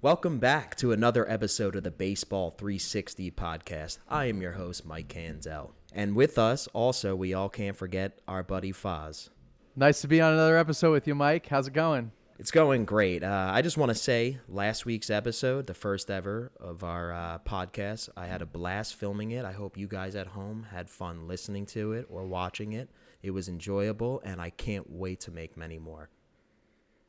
Welcome back to another episode of the Baseball 360 podcast. I am your host, Mike Canzel. And with us, also, we all can't forget our buddy Foz. Nice to be on another episode with you, Mike. How's it going? It's going great. I just want to say, last week's episode, the first ever of our podcast, I had a blast filming it. I hope you guys at home had fun listening to it or watching it. It was enjoyable, and I can't wait to make many more.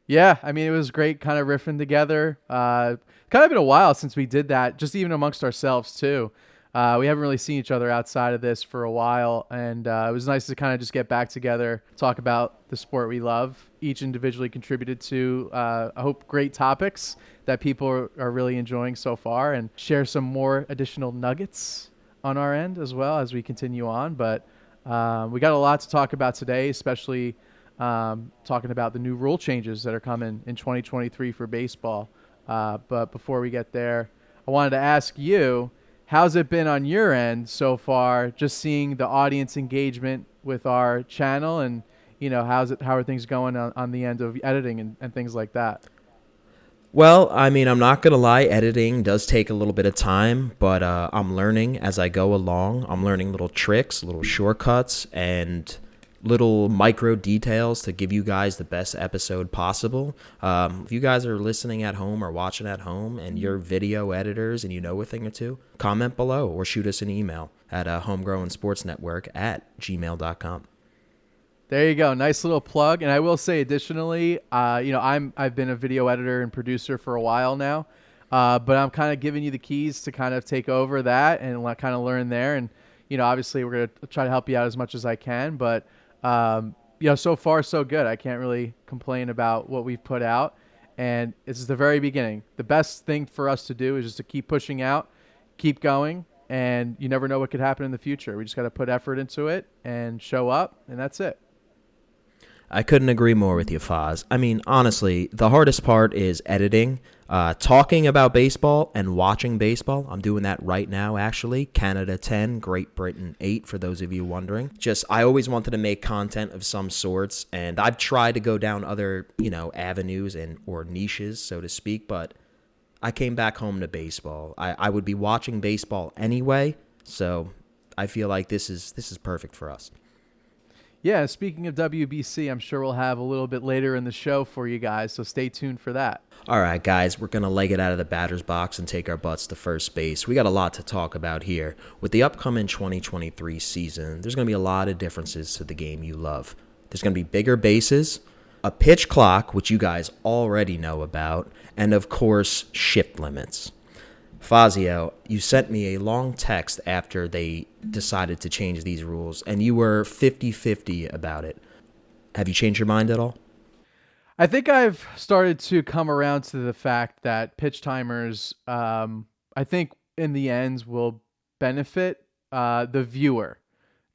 Yeah, I mean, it was great kind of riffing together. Kind of been a while since we did that, just even amongst ourselves, too. We haven't really seen each other outside of this for a while, and it was nice to kind of just get back together, talk about the sport we love. Each individually contributed to, I hope, great topics that people are really enjoying so far, and share some more additional nuggets on our end as well as we continue on. But we got a lot to talk about today, especially talking about the new rule changes that are coming in 2023 for baseball. But before we get there, I wanted to ask you, how's it been on your end so far, just seeing the audience engagement with our channel, and how are things going on the end of editing and things like that? Well, I mean, I'm not going to lie, editing does take a little bit of time, but I'm learning as I go along. I'm learning little tricks, little shortcuts, and little micro details to give you guys the best episode possible. If you guys are listening at home or watching at home and you're video editors and you know a thing or two, comment below or shoot us an email at HomeGrown Sports Network at gmail.com. There you go. Nice little plug. And I will say additionally, I've been a video editor and producer for a while now, but I'm kind of giving you the keys to kind of take over that and kind of learn there. And, obviously we're going to try to help you out as much as I can, but so far so good. I can't really complain about what we've put out, and this is the very beginning. The best thing for us to do is just to keep pushing out, keep going, and you never know what could happen in the future. We just got to put effort into it and show up, and that's it. I couldn't agree more with you, Foz. I mean, honestly, the hardest part is editing. Talking about baseball and watching baseball. I'm doing that right now, actually. Canada 10, Great Britain 8, for those of you wondering. I always wanted to make content of some sorts, and I've tried to go down other, avenues or niches, so to speak, but I came back home to baseball. I would be watching baseball anyway, so I feel like this is perfect for us. Yeah, speaking of WBC, I'm sure we'll have a little bit later in the show for you guys, so stay tuned for that. All right, guys, we're going to leg it out of the batter's box and take our butts to first base. We got a lot to talk about here. With the upcoming 2023 season, there's going to be a lot of differences to the game you love. There's going to be bigger bases, a pitch clock, which you guys already know about, and, of course, shift limits. Fazio, you sent me a long text after they decided to change these rules, and you were 50-50 about it. Have you changed your mind at all? I think I've started to come around to the fact that pitch timers, I think in the end will benefit the viewer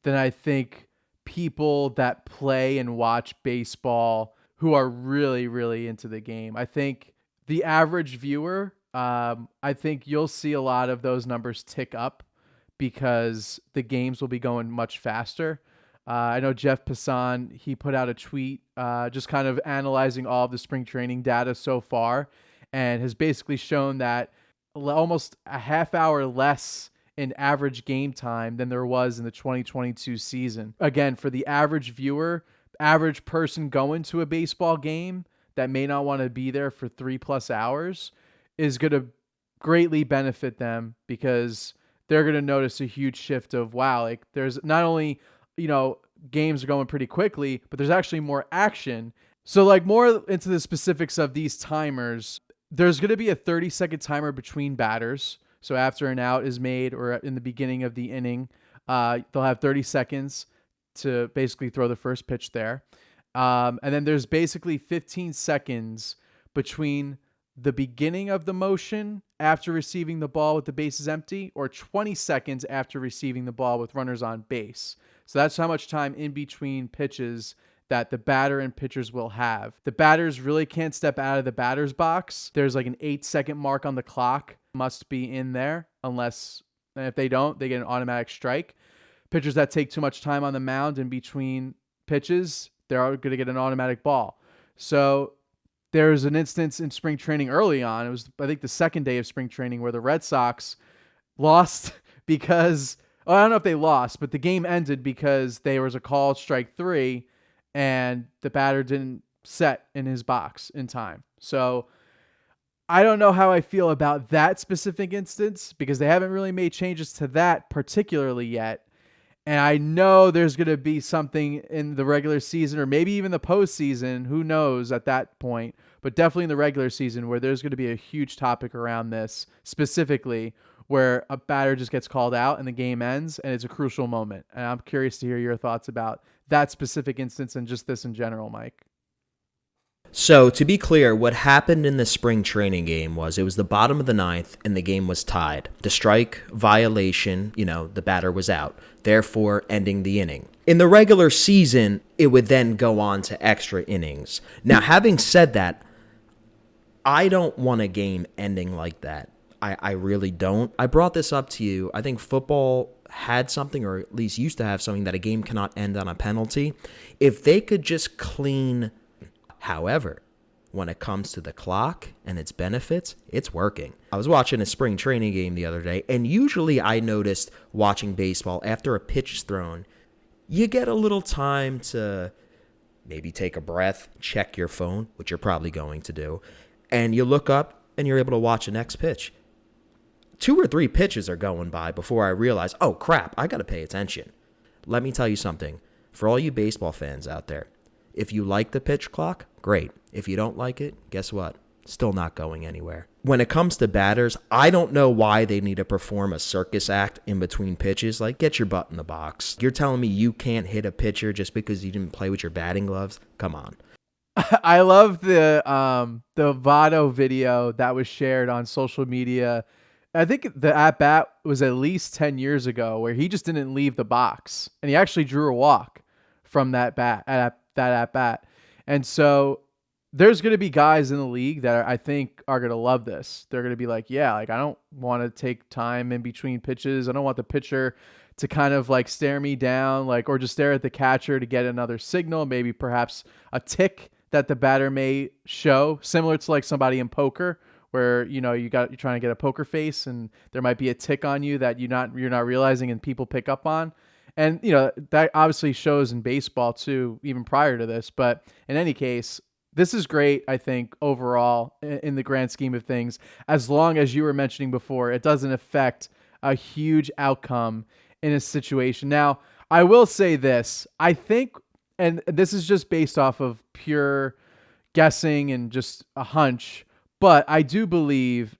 than I think people that play and watch baseball who are really, really into the game. I think the average viewer, I think you'll see a lot of those numbers tick up because the games will be going much faster. I know Jeff Passan, he put out a tweet just kind of analyzing all of the spring training data so far, and has basically shown that almost a half hour less in average game time than there was in the 2022 season. Again, for the average viewer, average person going to a baseball game that may not want to be there for 3+ hours is going to greatly benefit them, because they're going to notice a huge shift of, wow, like there's not only, games are going pretty quickly, but there's actually more action. So like more into the specifics of these timers, there's going to be a 30-second timer between batters. So after an out is made or in the beginning of the inning, they'll have 30 seconds to basically throw the first pitch there. And then there's basically 15 seconds between the beginning of the motion after receiving the ball with the bases empty, or 20 seconds after receiving the ball with runners on base. So that's how much time in between pitches that the batter and pitchers will have. The batters really can't step out of the batter's box. There's like an 8-second mark on the clock, must be in there, unless, and if they don't, they get an automatic strike. Pitchers that take too much time on the mound in between pitches, they're going to get an automatic ball. So there was an instance in spring training early on. It was, I think, the second day of spring training where the Red Sox lost because, I don't know if they lost, but the game ended because there was a called strike 3 and the batter didn't set in his box in time. So I don't know how I feel about that specific instance because they haven't really made changes to that particularly yet. And I know there's going to be something in the regular season or maybe even the postseason, who knows at that point, but definitely in the regular season where there's going to be a huge topic around this specifically, where a batter just gets called out and the game ends and it's a crucial moment. And I'm curious to hear your thoughts about that specific instance and just this in general, Mike. So, to be clear, what happened in the spring training game was it was the bottom of the ninth and the game was tied. The strike violation, the batter was out, therefore ending the inning. In the regular season, it would then go on to extra innings. Now, having said that, I don't want a game ending like that. I really don't. I brought this up to you. I think football had something, or at least used to have something, that a game cannot end on a penalty. If they could just clean. However, when it comes to the clock and its benefits, it's working. I was watching a spring training game the other day, and usually I noticed watching baseball, after a pitch is thrown, you get a little time to maybe take a breath, check your phone, which you're probably going to do, and you look up and you're able to watch the next pitch. 2 or 3 pitches are going by before I realize, oh crap, I got to pay attention. Let me tell you something. For all you baseball fans out there, if you like the pitch clock, great. If you don't like it, guess what? Still not going anywhere. When it comes to batters, I don't know why they need to perform a circus act in between pitches. Like, get your butt in the box. You're telling me you can't hit a pitcher just because you didn't play with your batting gloves? Come on. I love the Votto video that was shared on social media. I think the at-bat was at least 10 years ago where he just didn't leave the box, and he actually drew a walk from that at-bat. And so there's going to be guys in the league that I think are going to love this. They're going to be like, yeah, like I don't want to take time in between pitches. I don't want the pitcher to kind of like stare me down, like, or just stare at the catcher to get another signal, maybe perhaps a tick that the batter may show, similar to like somebody in poker where, you're trying to get a poker face and there might be a tick on you that you're not realizing and people pick up on. And, that obviously shows in baseball too, even prior to this. But in any case, this is great, I think, overall in the grand scheme of things, as long as you were mentioning before, it doesn't affect a huge outcome in a situation. Now, I will say this. I think, and this is just based off of pure guessing and just a hunch, but I do believe,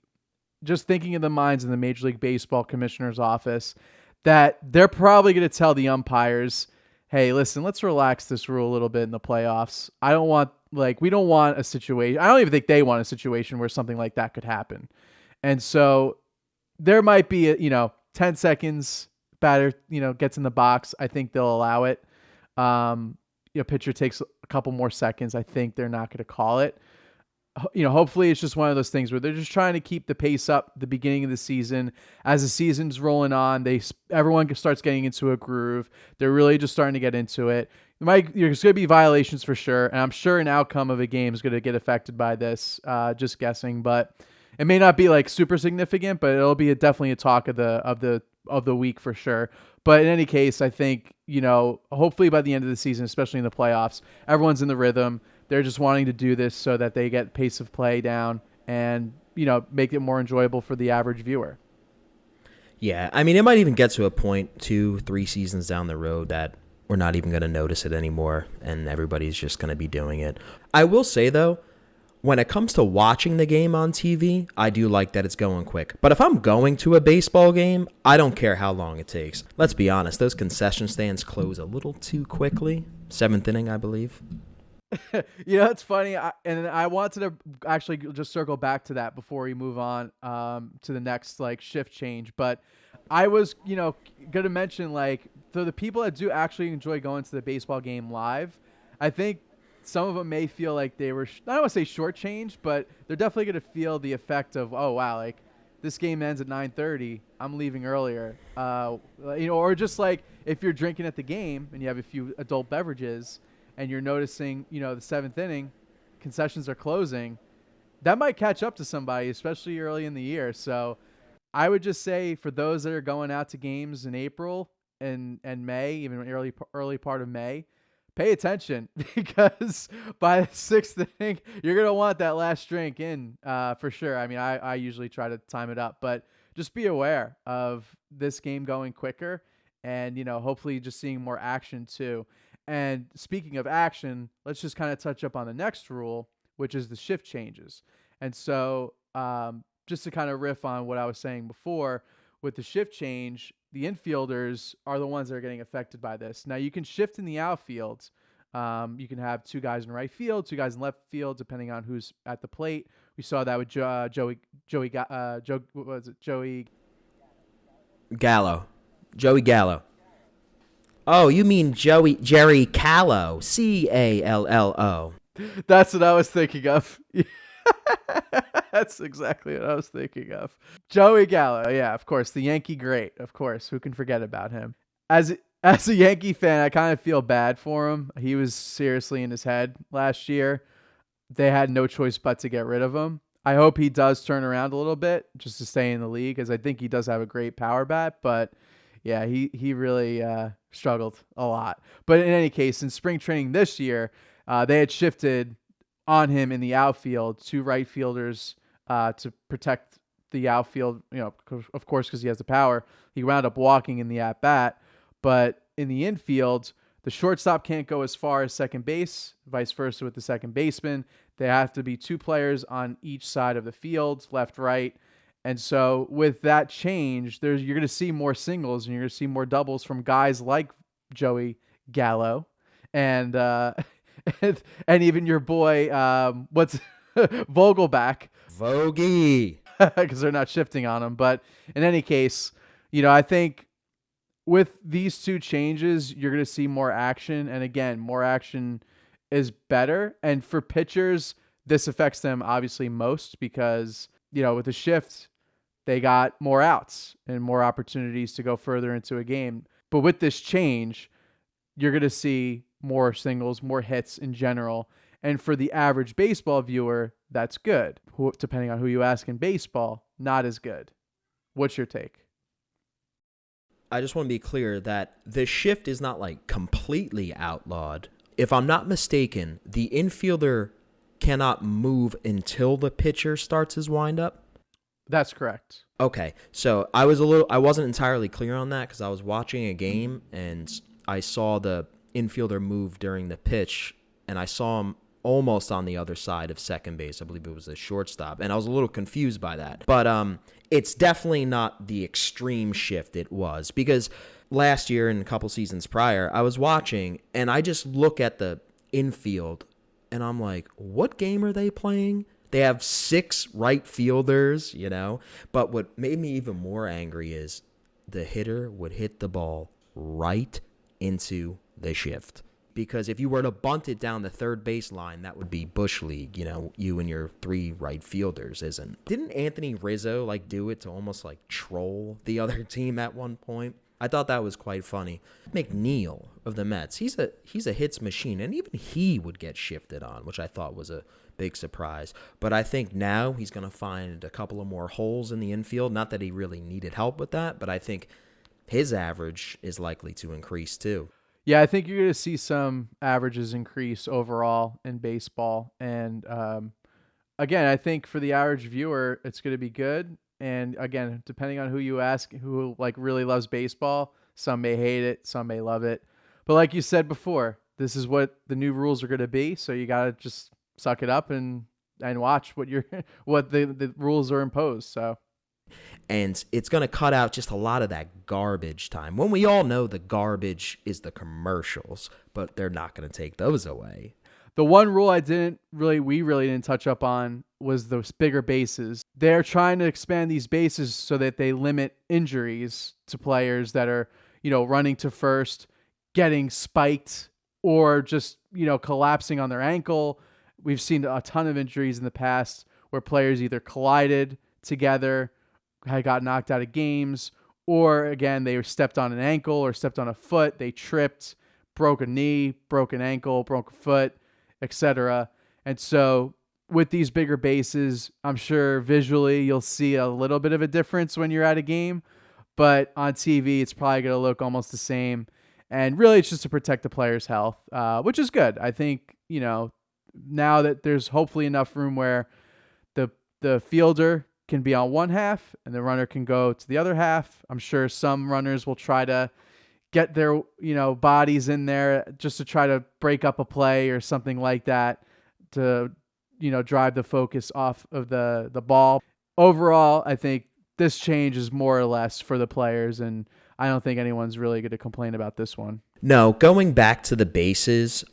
just thinking of the minds in the Major League Baseball commissioner's office, that they're probably going to tell the umpires, hey, listen, let's relax this rule a little bit in the playoffs. We don't want a situation. I don't even think they want a situation where something like that could happen. And so there might be, 10 seconds batter, gets in the box. I think they'll allow it. Pitcher takes a couple more seconds. I think they're not going to call it. Hopefully it's just one of those things where they're just trying to keep the pace up the beginning of the season. As the season's rolling on, everyone starts getting into a groove. They're really just starting to get into it. There's going to be violations for sure, and I'm sure an outcome of a game is going to get affected by this. Just guessing, but it may not be like super significant, but it'll be definitely a talk of the week for sure. But in any case, I think hopefully by the end of the season, especially in the playoffs, everyone's in the rhythm. They're just wanting to do this so that they get pace of play down and, make it more enjoyable for the average viewer. Yeah, I mean, it might even get to a point 2-3 seasons down the road that we're not even going to notice it anymore and everybody's just going to be doing it. I will say, though, when it comes to watching the game on TV, I do like that it's going quick. But if I'm going to a baseball game, I don't care how long it takes. Let's be honest, those concession stands close a little too quickly. 7th inning, I believe. It's funny, I wanted to actually just circle back to that before we move on to the next shift change. But I was going to mention for the people that do actually enjoy going to the baseball game live, I think some of them may feel like they were I don't want to say shortchanged, but they're definitely going to feel the effect of, oh wow, this game ends at 9:30, I'm leaving earlier, or just if you're drinking at the game and you have a few adult beverages and you're noticing, the 7th inning concessions are closing, that might catch up to somebody, especially early in the year. So I would just say for those that are going out to games in April and May, even early part of May, pay attention because by the sixth inning, you're gonna want that last drink in for sure. I mean, I usually try to time it up, but just be aware of this game going quicker, and hopefully just seeing more action too. And speaking of action, let's just kind of touch up on the next rule, which is the shift changes. And so, just to kind of riff on what I was saying before, with the shift change, the infielders are the ones that are getting affected by this. Now, you can shift in the outfield. You can have two guys in right field, two guys in left field, depending on who's at the plate. We saw that with Joey Gallo. Joey Gallo. Oh, you mean Jerry Callo. Callo. That's what I was thinking of. That's exactly what I was thinking of. Joey Gallo. Yeah, of course. The Yankee great. Of course. Who can forget about him? As a Yankee fan, I kind of feel bad for him. He was seriously in his head last year. They had no choice but to get rid of him. I hope he does turn around a little bit just to stay in the league, because I think he does have a great power bat. But yeah, he really struggled a lot. But in any case, in spring training this year, they had shifted on him in the outfield, two right fielders to protect the outfield, of course, because he has the power. He wound up walking in the at-bat. But in the infield, the shortstop can't go as far as second base, vice versa with the second baseman. They have to be two players on each side of the field, left, right. And so with that change, you're going to see more singles and you're going to see more doubles from guys like Joey Gallo and and even your boy, what's Vogelback. Vogie. Because they're not shifting on him. But in any case, I think with these two changes, you're going to see more action. And again, more action is better. And for pitchers, this affects them obviously most because, with the shift, they got more outs and more opportunities to go further into a game. But with this change, you're going to see more singles, more hits in general. And for the average baseball viewer, that's good. Depending on who you ask in baseball, not as good. What's your take? I just want to be clear that the shift is not like completely outlawed. If I'm not mistaken, the infielder cannot move until the pitcher starts his windup. That's correct. Okay, so I wasn't entirely clear on that because I was watching a game and I saw the infielder move during the pitch, and I saw him almost on the other side of second base. I believe it was a shortstop, and I was a little confused by that. But it's definitely not the extreme shift it was, because last year and a couple seasons prior, I was watching, and I just look at the infield, and I'm like, what game are they playing? They have 6 right fielders, But what made me even more angry is the hitter would hit the ball right into the shift. Because if you were to bunt it down the third baseline, that would be Bush League, you and your 3 right fielders Didn't Anthony Rizzo do it to almost troll the other team at one point? I thought that was quite funny. McNeil of the Mets, he's a hits machine, and even he would get shifted on, which I thought was a big surprise. But I think now he's going to find a couple of more holes in the infield. Not that he really needed help with that, but I think his average is likely to increase too. Yeah, I think you're going to see some averages increase overall in baseball. And again, I think for the average viewer, it's going to be good. And again, depending on who you ask, who really loves baseball, some may hate it, some may love it. But like you said before, this is what the new rules are going to be. So you got to just suck it up and watch what the rules are imposed. So. And it's going to cut out just a lot of that garbage time. When we all know the garbage is the commercials, but they're not going to take those away. The one rule we really didn't touch up on was those bigger bases. They're trying to expand these bases so that they limit injuries to players that are, running to first, getting spiked, or just, collapsing on their ankle. We've seen a ton of injuries in the past where players either collided together, had got knocked out of games, or again, they stepped on an ankle or stepped on a foot, they tripped, broke a knee, broke an ankle, broke a foot, etc. And so with these bigger bases, I'm sure visually you'll see a little bit of a difference when you're at a game, but on TV, it's probably going to look almost the same. And really, it's just to protect the player's health, which is good. I think, now that there's hopefully enough room where the fielder can be on one half and the runner can go to the other half. I'm sure some runners will try to get their, bodies in there just to try to break up a play or something like that to, drive the focus off of the ball. Overall, I think this change is more or less for the players, and I don't think anyone's really going to complain about this one. No, going back to the bases,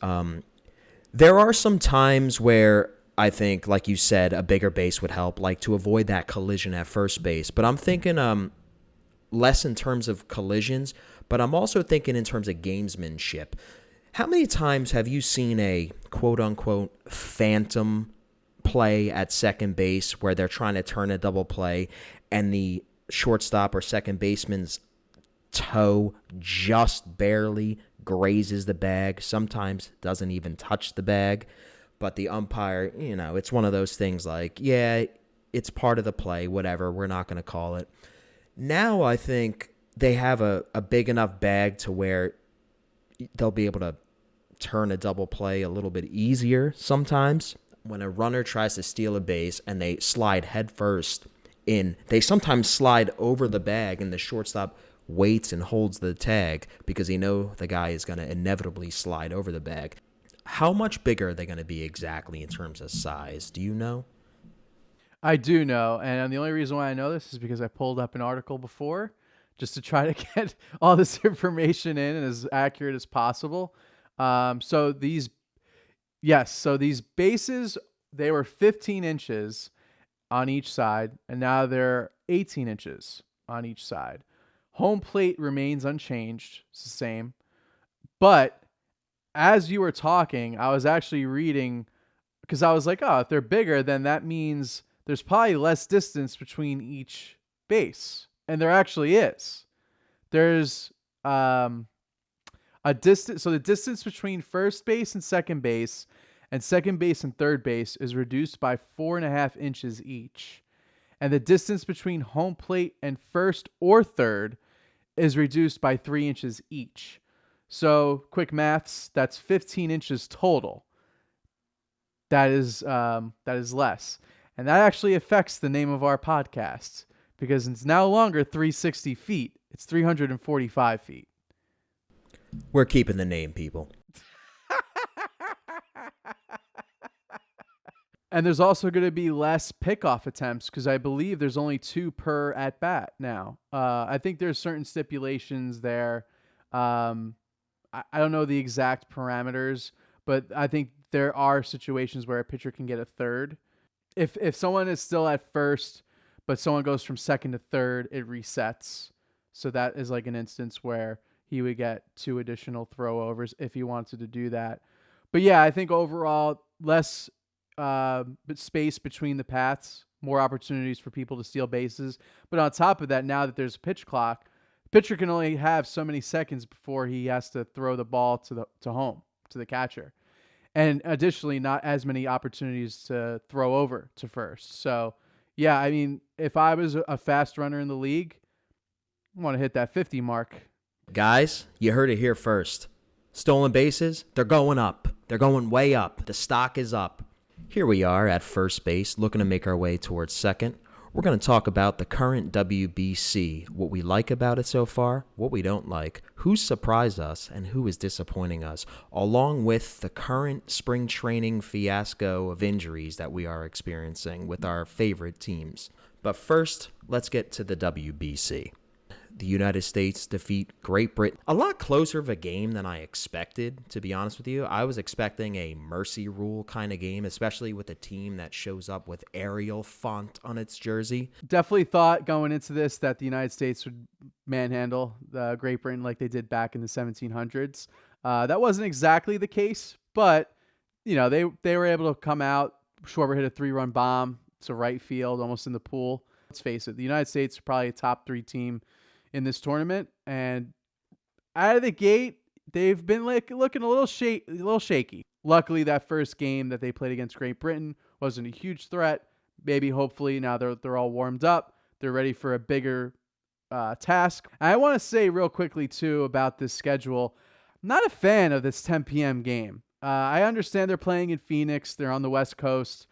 there are some times where I think, like you said, a bigger base would help, like to avoid that collision at first base. But I'm thinking less in terms of collisions, but I'm also thinking in terms of gamesmanship. How many times have you seen a quote-unquote phantom play at second base where they're trying to turn a double play and the shortstop or second baseman's toe just barely grazes the bag, sometimes doesn't even touch the bag, but the umpire, it's one of those things like, yeah, it's part of the play, whatever, we're not going to call it. Now I think they have a big enough bag to where they'll be able to turn a double play a little bit easier sometimes. When a runner tries to steal a base and they slide head first in, they sometimes slide over the bag and the shortstop waits and holds the tag because he knows the guy is going to inevitably slide over the bag. How much bigger are they going to be exactly in terms of size? Do you know? I do know, and the only reason why I know this is because I pulled up an article before just to try to get all this information in and as accurate as possible. So these bases, they were 15 inches on each side, and now they're 18 inches on each side. Home plate remains unchanged. It's the same. But as you were talking, I was actually reading because I was like, oh, if they're bigger, then that means there's probably less distance between each base. And there actually is. There's a distance. So the distance between first base and second base and third base is reduced by 4.5 inches each. And the distance between home plate and first or third is reduced by 3 inches each. So quick maths, that's 15 inches total. That is less. And that actually affects the name of our podcast because it's no longer 360 feet. It's 345 feet. We're keeping the name, people. And there's also going to be less pickoff attempts because I believe there's only 2 per at bat now. I think there's certain stipulations there. I don't know the exact parameters, but I think there are situations where a pitcher can get a third. If someone is still at first, but someone goes from second to third, it resets. So that is like an instance where he would get 2 additional throwovers if he wanted to do that. But yeah, I think overall less space between the paths, more opportunities for people to steal bases. But on top of that, now that there's a pitch clock, the pitcher can only have so many seconds before he has to throw the ball to home, to the catcher. And additionally, not as many opportunities to throw over to first. So, yeah, I mean, if I was a fast runner in the league, I want to hit that 50 mark. Guys, you heard it here first. Stolen bases, they're going up. They're going way up. The stock is up. Here we are at first base, looking to make our way towards second. We're going to talk about the current WBC, what we like about it so far, what we don't like, who surprised us, and who is disappointing us, along with the current spring training fiasco of injuries that we are experiencing with our favorite teams. But first, let's get to the WBC. The United States defeat Great Britain. A lot closer of a game than I expected, to be honest with you. I was expecting a mercy rule kind of game, especially with a team that shows up with Arial font on its jersey. Definitely thought going into this that the United States would manhandle Great Britain like they did back in the 1700s. That wasn't exactly the case, but they were able to come out. Schwarber hit a 3-run bomb to right field, almost in the pool. Let's face it, the United States are probably a top 3 team in this tournament, and out of the gate, they've been looking a little shaky. Luckily, that first game that they played against Great Britain wasn't a huge threat. Maybe, hopefully, now they're all warmed up. They're ready for a bigger task. I want to say real quickly, too, about this schedule. I'm not a fan of this 10 p.m. game. I understand they're playing in Phoenix. They're on the West Coast.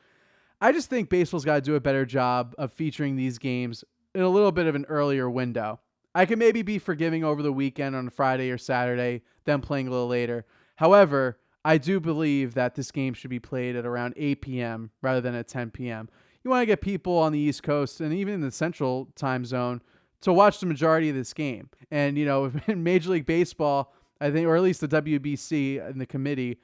I just think baseball's got to do a better job of featuring these games in a little bit of an earlier window. I can maybe be forgiving over the weekend on Friday or Saturday, them playing a little later. However, I do believe that this game should be played at around 8 p.m. rather than at 10 p.m. You want to get people on the East Coast and even in the Central time zone to watch the majority of this game. And, in Major League Baseball, I think, or at least the WBC and the committee,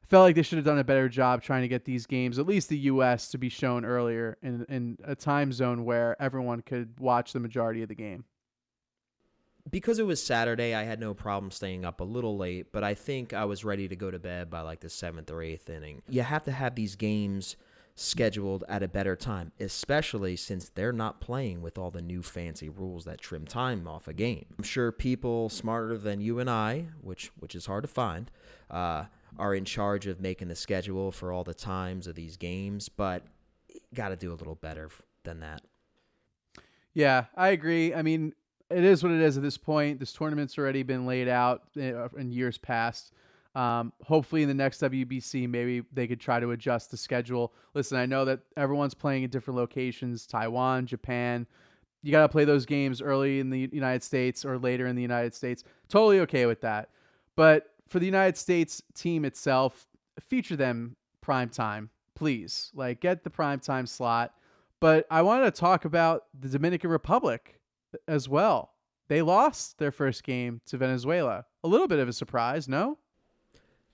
felt like they should have done a better job trying to get these games, at least the U.S., to be shown earlier in a time zone where everyone could watch the majority of the game. Because it was Saturday, I had no problem staying up a little late, but I think I was ready to go to bed by like the 7th or 8th inning. You have to have these games scheduled at a better time, especially since they're not playing with all the new fancy rules that trim time off a game. I'm sure people smarter than you and I, which is hard to find, are in charge of making the schedule for all the times of these games, but got to do a little better than that. Yeah, I agree. I mean, it is what it is at this point. This tournament's already been laid out in years past. Hopefully in the next WBC, maybe they could try to adjust the schedule. Listen, I know that everyone's playing in different locations, Taiwan, Japan. You got to play those games early in the United States or later in the United States. Totally okay with that. But for the United States team itself, feature them prime time, please. Like, get the prime time slot. But I wanted to talk about the Dominican Republic as well. They lost their first game to Venezuela. A little bit of a surprise, no?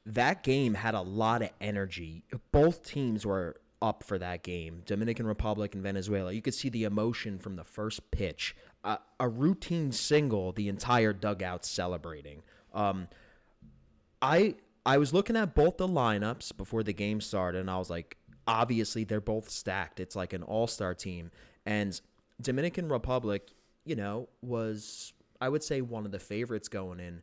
That game had a lot of energy. Both teams were up for that game, Dominican Republic and Venezuela. You could see the emotion from the first pitch. A routine single, the entire dugout celebrating. I was looking at both the lineups before the game started, and I was like, obviously they're both stacked. It's like an all-star team. And Dominican Republic, was, I would say, one of the favorites going in.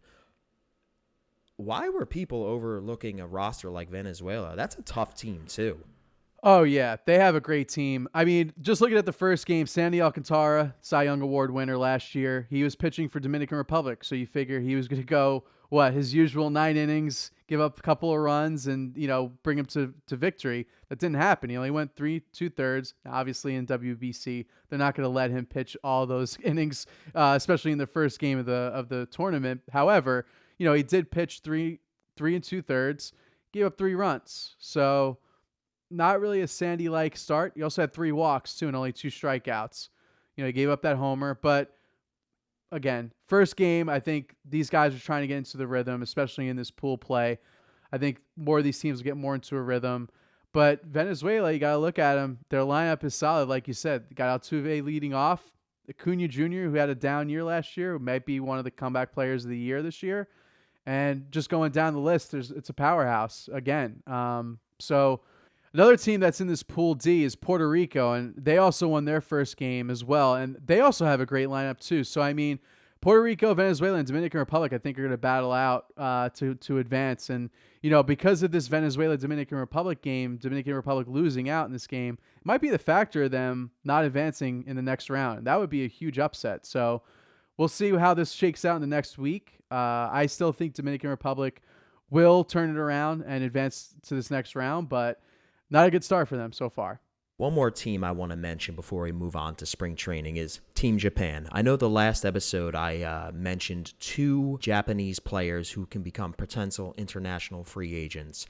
Why were people overlooking a roster like Venezuela? That's a tough team, too. Oh, yeah. They have a great team. I mean, just looking at the first game, Sandy Alcantara, Cy Young Award winner last year, he was pitching for Dominican Republic. So you figure he was going to go, his usual 9 innings, give up a couple of runs and, bring him to victory. That didn't happen. He only went 3 2/3. Obviously in WBC, they're not going to let him pitch all those innings, especially in the first game of the tournament. However, he did pitch 3 2/3, gave up 3 runs. So not really a Sandy-like start. He also had 3 walks too and only 2 strikeouts. He gave up that homer, but again, first game, I think these guys are trying to get into the rhythm, especially in this pool play. I think more of these teams will get more into a rhythm. But Venezuela, you got to look at them. Their lineup is solid, like you said. Got Altuve leading off. Acuna Jr., who had a down year last year, who might be one of the comeback players of the year this year. And just going down the list, it's a powerhouse again. So another team that's in this Pool D is Puerto Rico, and they also won their first game as well. And they also have a great lineup too. So, I mean, Puerto Rico, Venezuela, and Dominican Republic, I think, are going to battle out to advance. And, because of this Venezuela-Dominican Republic game, Dominican Republic losing out in this game, it might be the factor of them not advancing in the next round. And that would be a huge upset. So we'll see how this shakes out in the next week. I still think Dominican Republic will turn it around and advance to this next round, but not a good start for them so far. One more team I want to mention before we move on to spring training is Team Japan. I know the last episode I mentioned 2 Japanese players who can become potential international free agents.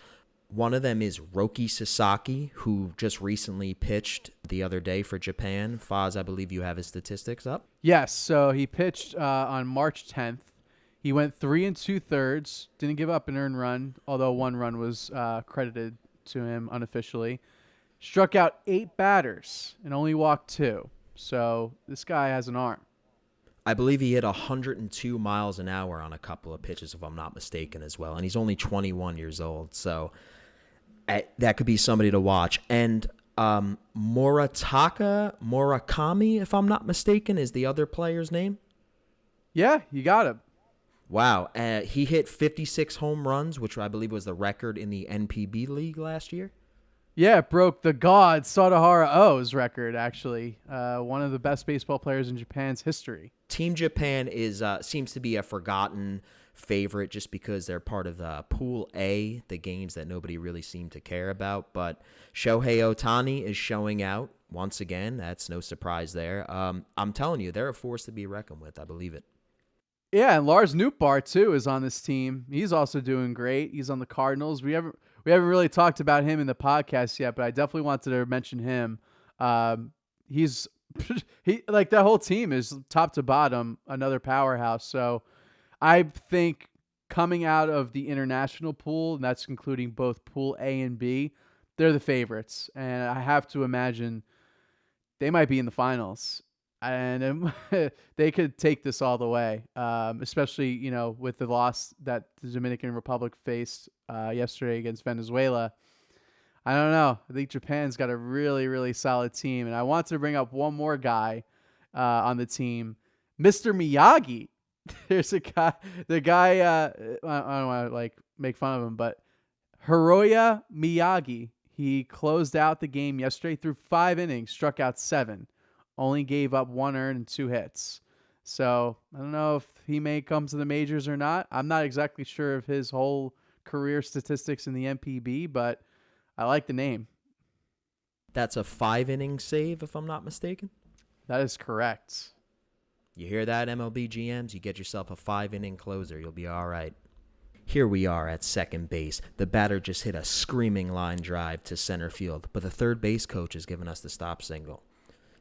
One of them is Roki Sasaki, who just recently pitched the other day for Japan. Foz, I believe you have his statistics up. Yes, so he pitched on March 10th. He went 3 2/3, didn't give up an earned run, although 1 run was credited to him unofficially. Struck out 8 batters and only walked 2. So this guy has an arm. I believe he hit 102 miles an hour on a couple of pitches, if I'm not mistaken, as well. And he's only 21 years old. So that could be somebody to watch. And Murakami, if I'm not mistaken, is the other player's name. Yeah, you got him. Wow. He hit 56 home runs, which I believe was the record in the NPB league last year. Yeah, it broke the god Sadahara O's record, actually. One of the best baseball players in Japan's history. Team Japan is seems to be a forgotten favorite just because they're part of the Pool A, the games that nobody really seemed to care about. But Shohei Ohtani is showing out once again. That's no surprise there. I'm telling you, they're a force to be reckoned with. I believe it. Yeah, and Lars Nootbaar too is on this team. He's also doing great. He's on the Cardinals. We haven't really talked about him in the podcast yet, but I definitely wanted to mention him. He's he like that whole team is top to bottom another powerhouse. So I think coming out of the international pool, and that's including both Pool A and B, they're the favorites, and I have to imagine they might be in the finals, and they could take this all the way. Especially with the loss that the Dominican Republic faced yesterday against Venezuela. I don't know. I think Japan's got a really, really solid team, and I want to bring up one more guy on the team, Mr. Miyagi. There's a guy. The guy. I don't want to make fun of him, but Hiroya Miyagi. He closed out the game yesterday through 5 innings, struck out 7, only gave up 1 earned and 2 hits. So I don't know if he may come to the majors or not. I'm not exactly sure of his whole career statistics in the MPB, but I like the name. That's a 5-inning save, if I'm not mistaken. That is correct. You hear that, MLB GMs? You get yourself a 5-inning closer. You'll be all right. Here we are at second base. The batter just hit a screaming line drive to center field, but the third base coach has given us the stop signal.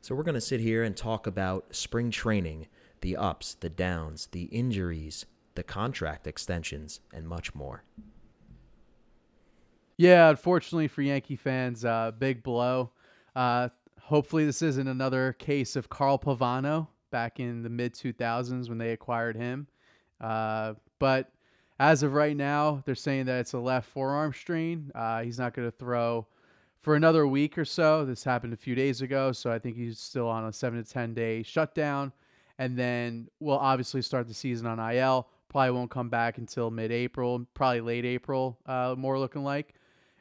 So we're going to sit here and talk about spring training, the ups, the downs, the injuries, the contract extensions, and much more. Yeah, unfortunately for Yankee fans, big blow. Hopefully this isn't another case of Carl Pavano back in the mid-2000s when they acquired him. But as of right now, they're saying that it's a left forearm strain. He's not going to throw for another week or so. This happened a few days ago, so I think he's still on a 7 to 10 day shutdown. And then we'll obviously start the season on IL. Probably won't come back until mid-April, probably late April, more looking like.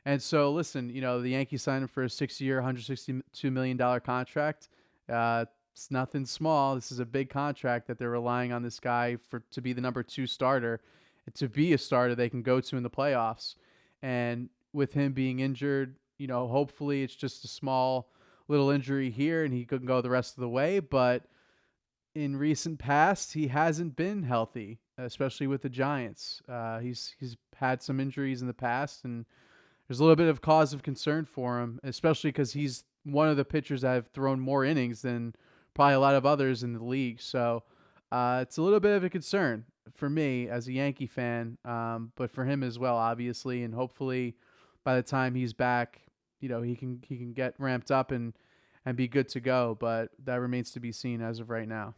And so, listen, the Yankees signed him for a 6-year, $162 million contract. It's nothing small. This is a big contract that they're relying on this guy to be the number 2 starter, to be a starter they can go to in the playoffs. And with him being injured, hopefully it's just a small little injury here and he couldn't go the rest of the way. But in recent past, he hasn't been healthy, especially with the Giants. He's had some injuries in the past, and there's a little bit of cause of concern for him, especially because he's one of the pitchers that have thrown more innings than probably a lot of others in the league. So it's a little bit of a concern for me as a Yankee fan, but for him as well, obviously. And hopefully by the time he's back, he can get ramped up and be good to go. But that remains to be seen as of right now.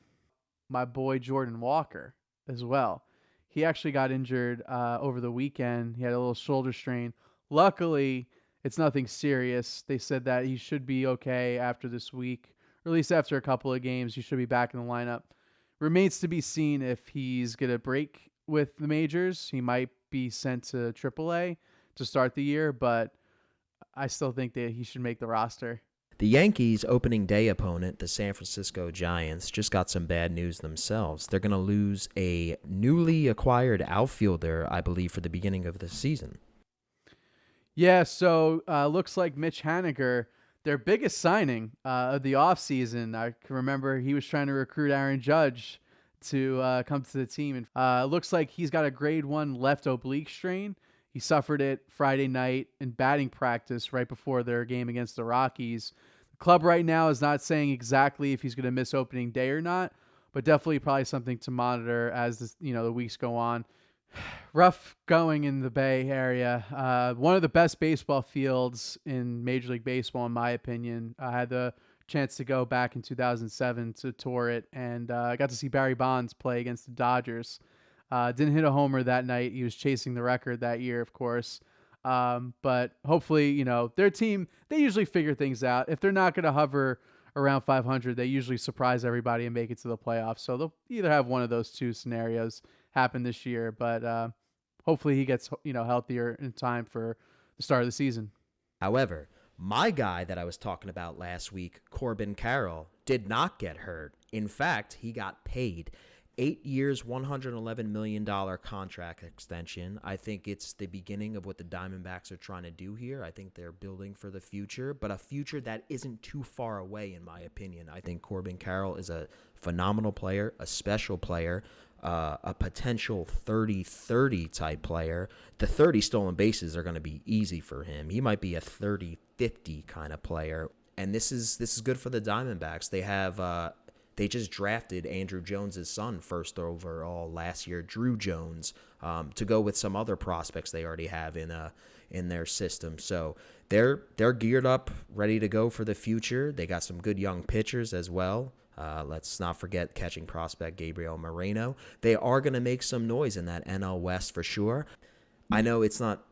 My boy Jordan Walker as well. He actually got injured over the weekend. He had a little shoulder strain. Luckily, it's nothing serious. They said that he should be okay after this week, or at least after a couple of games. He should be back in the lineup. Remains to be seen if he's going to break with the majors. He might be sent to AAA to start the year, but I still think that he should make the roster. The Yankees' opening day opponent, the San Francisco Giants, just got some bad news themselves. They're going to lose a newly acquired outfielder, I believe, for the beginning of the season. Yeah, so looks like Mitch Haniger, their biggest signing of the offseason. I can remember he was trying to recruit Aaron Judge to come to the team. And looks like he's got a grade 1 left oblique strain. He suffered it Friday night in batting practice right before their game against the Rockies. The club right now is not saying exactly if he's going to miss opening day or not, but definitely probably something to monitor as the weeks go on. Rough going in the Bay Area. One of the best baseball fields in Major League Baseball, in my opinion. I had the chance to go back in 2007 to tour it, and I got to see Barry Bonds play against the Dodgers. Didn't hit a homer that night. He was chasing the record that year, of course. But hopefully, their team, they usually figure things out. If they're not going to hover around 500, they usually surprise everybody and make it to the playoffs. So they'll either have one of those two scenarios happen this year. But hopefully he gets healthier in time for the start of the season. However, my guy that I was talking about last week, Corbin Carroll, did not get hurt. In fact, he got paid. 8 years, $111 million contract extension. I think it's the beginning of what the Diamondbacks are trying to do here. I think they're building for the future, but a future that isn't too far away, in my opinion. I think Corbin Carroll is a phenomenal player, a special player, a potential 30-30 type player. The 30 stolen bases are going to be easy for him. He might be a 30-50 kind of player, and this is good for the Diamondbacks. They just drafted Andrew Jones' son first overall last year, Drew Jones, to go with some other prospects they already have in their system. So they're geared up, ready to go for the future. They got some good young pitchers as well. Let's not forget catching prospect Gabriel Moreno. They are going to make some noise in that NL West for sure. I know it's not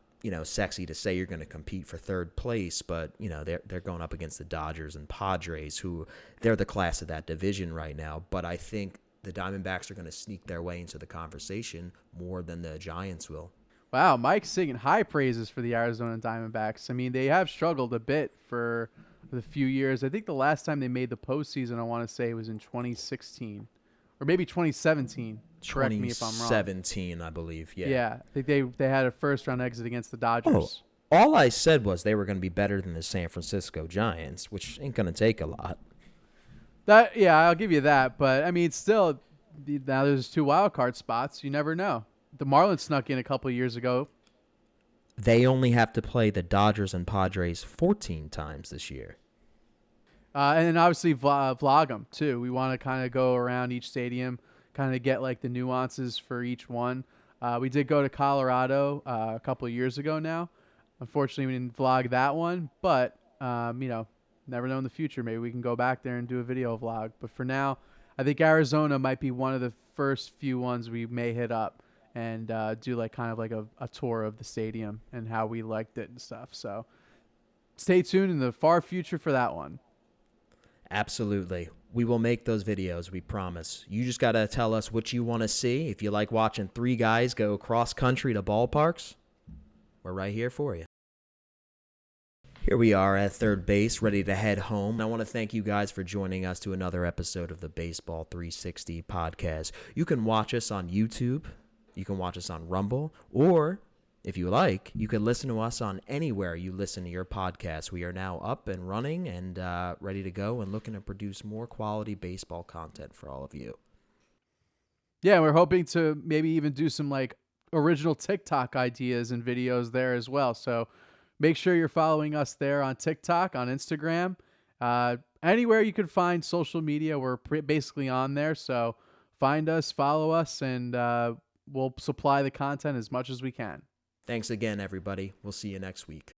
sexy to say you're going to compete for third place, but they're going up against the Dodgers and Padres, who they're the class of that division right now. But I think the Diamondbacks are going to sneak their way into the conversation more than the Giants will. Wow, Mike's singing high praises for the Arizona Diamondbacks. I mean, they have struggled a bit for the few years. I think the last time they made the postseason, I want to say, was in 2016 or maybe 2017. Correct me if I'm wrong. 2017, I believe. Yeah. Yeah, I think they had a first round exit against the Dodgers. Oh, all I said was they were going to be better than the San Francisco Giants, which ain't going to take a lot. I'll give you that. But I mean, still, now there's 2 wild card spots. You never know. The Marlins snuck in a couple of years ago. They only have to play the Dodgers and Padres 14 times this year. And then obviously vlog them too. We want to kind of go around each stadium, kind of get like the nuances for each one. We did go to Colorado a couple of years ago now. Unfortunately, we didn't vlog that one, but never know in the future. Maybe we can go back there and do a video vlog. But for now, I think Arizona might be one of the first few ones we may hit up and do like kind of like a tour of the stadium and how we liked it and stuff. So stay tuned in the far future for that one. Absolutely. We will make those videos, we promise. You just got to tell us what you want to see. If you like watching 3 guys go cross-country to ballparks, we're right here for you. Here we are at third base, ready to head home. I want to thank you guys for joining us to another episode of the Baseball 360 podcast. You can watch us on YouTube. You can watch us on Rumble, or if you like, you can listen to us on anywhere you listen to your podcast. We are now up and running and ready to go and looking to produce more quality baseball content for all of you. Yeah, we're hoping to maybe even do some like original TikTok ideas and videos there as well. So make sure you're following us there on TikTok, on Instagram, anywhere you can find social media. We're basically on there. So find us, follow us, and we'll supply the content as much as we can. Thanks again, everybody. We'll see you next week.